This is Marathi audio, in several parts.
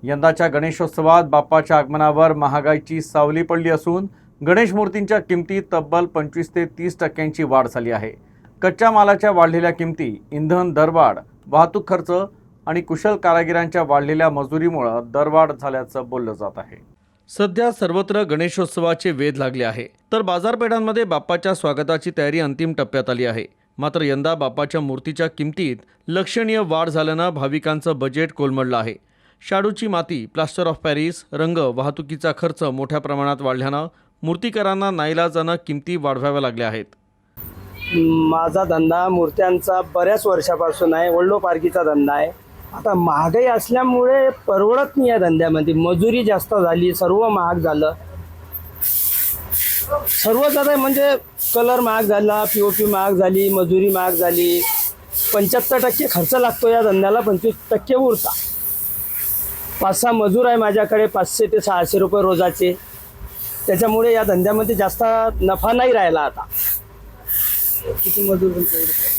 यंदाच्या गणेशोत्सवात बाप्पाच्या आगमनावर महागाईची सावली पडली असून गणेश मूर्तींच्या किमतीत तब्बल 25 ते 30% वाढ झाली आहे। कच्च्या मालाच्या वाढलेल्या किमती, इंधन दरवाढ, वाहतूक खर्च आणि कुशल कारागिरांच्या वाढलेल्या मजुरीमुळे दरवाढ झाल्याचं बोललं जात आहे। सध्या सर्वत्र गणेशोत्सवाचे वेध लागले आहे, तर बाजारपेठांमध्ये बाप्पाच्या स्वागताची तयारी अंतिम टप्प्यात आली आहे। मात्र यंदा बाप्पाच्या मूर्तीच्या किमतीत लक्षणीय वाढ झाल्यानं भाविकांचं बजेट कोलमडलं आहे। शाडूची माती, प्लास्टर ऑफ पॅरिस, रंग, वाहतुकीचा खर्च मोठ्या प्रमाणात वाढल्यानं मूर्तिकारांना नाईलाजानं किमती वाढवाव्या लागल्या आहेत। माझा धंदा मूर्त्यांचा बऱ्याच वर्षापासून आहे, वडिलोपार्जितचा धंदा आहे। आता महागाई असल्यामुळे परवडत नाही या धंद्यामध्ये, मजुरी जास्त झाली, सर्व महाग झालं। सर्व झालं म्हणजे कलर महाग झाला, POP महाग झाली, मजुरी महाग झाली। 75% खर्च लागतो या धंद्याला, 25% उरता। 5-6 मजूर आहे माझ्याकडे, 500 ते 600 रुपये रोजाचे। त्याच्यामुळे या धंद्यामध्ये जास्त नफा नाही राहिला आता। किती मजूर?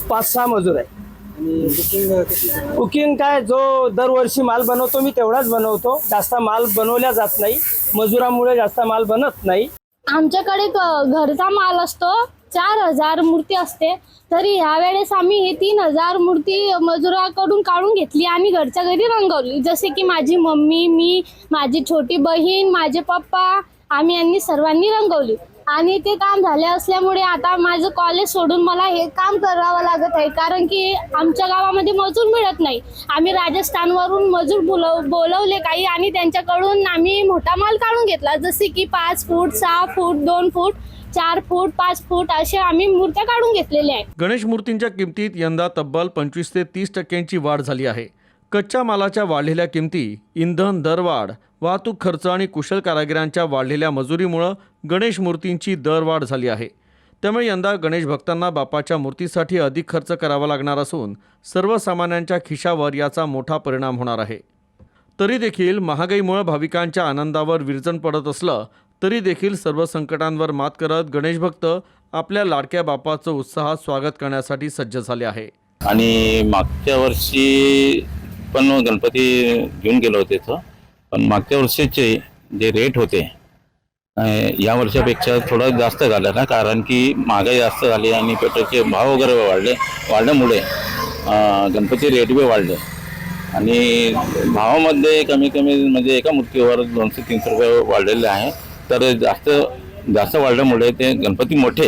5-6 मजूर आहे। आणि बुकिंग काय, जो दरवर्षी माल बनवतो मी तेवढाच बनवतो, जास्त माल बनवल्या जात नाही, मजुरामुळे जास्त माल बनत नाही। आमच्याकडे घरचा माल असतो, 4000 मूर्ती असते, तरी ह्यावेळेस आम्ही हे 3000 मूर्ती मजुराकडून काढून घेतली आणि घरच्या घरी रंगवली। जसे की माझी मम्मी, मी, माझी छोटी बहीण, माझे पप्पा, आम्ही यांनी सर्वांनी रंगवली। आणि ते काम झाले असल्यामुळे आता माझं कॉलेज सोडून मला हे काम करावं लागत आहे, कारण की आमच्या गावामध्ये मजूर मिळत नाही। आम्ही राजस्थानवरून मजूर बोलवले काही आणि त्यांच्याकडून आम्ही मोठा माल काढून घेतला, जसे की 5 फूट, 6 फूट, 2 फूट, 4 फूट, 5 फूट असे आम्ही मूर्त्या काढून घेतलेल्या आहेत। गणेश मूर्तींच्या किमतीत यंदा तब्बल 25 ते 30% वाढ झाली आहे। कच्च्या मालाच्या वाढलेल्या किमती, इंधन दरवाढ, वाहतूक खर्च आणि कुशल कारागिरांच्या वाढलेल्या मजुरीमुळे गणेश मूर्तींची दरवाढ झाली आहे। त्यामुळे यंदा गणेश भक्तांना बाप्पाच्या मूर्तीसाठी अधिक खर्च करावा लागणार असून सर्वसामान्यांच्या खिशावर याचा मोठा परिणाम होणार आहे। तरी देखील महागाईमुळे भाविकांच्या आनंदावर विरजण पडत असलं तरी देखील सर्व संकटांवर मात करत गणेश भक्त आपल्या लाडक्या बाप्पाचं उत्साहात स्वागत करण्यासाठी सज्ज झाले आहे। आणि मागच्या वर्षी पण गणपती घेऊन गेलो होते इथं, पण मागच्या वर्षीचे जे रेट होते या वर्षापेक्षा थोडं जास्त झालं ना, कारण की महागाई जास्त झाली आणि पेट्रोलचे भाव वगैरे वाढल्यामुळे गणपती रेट बी वाढले आणि भावामध्ये कमी म्हणजे एका मूर्तीवर 200-300 रुपये वाढलेले आहे। तर जास्त वाढल्यामुळे ते गणपती मोठे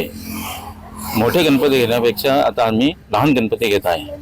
गणपती घेण्यापेक्षा आता आम्ही लहान गणपती घेत आहे।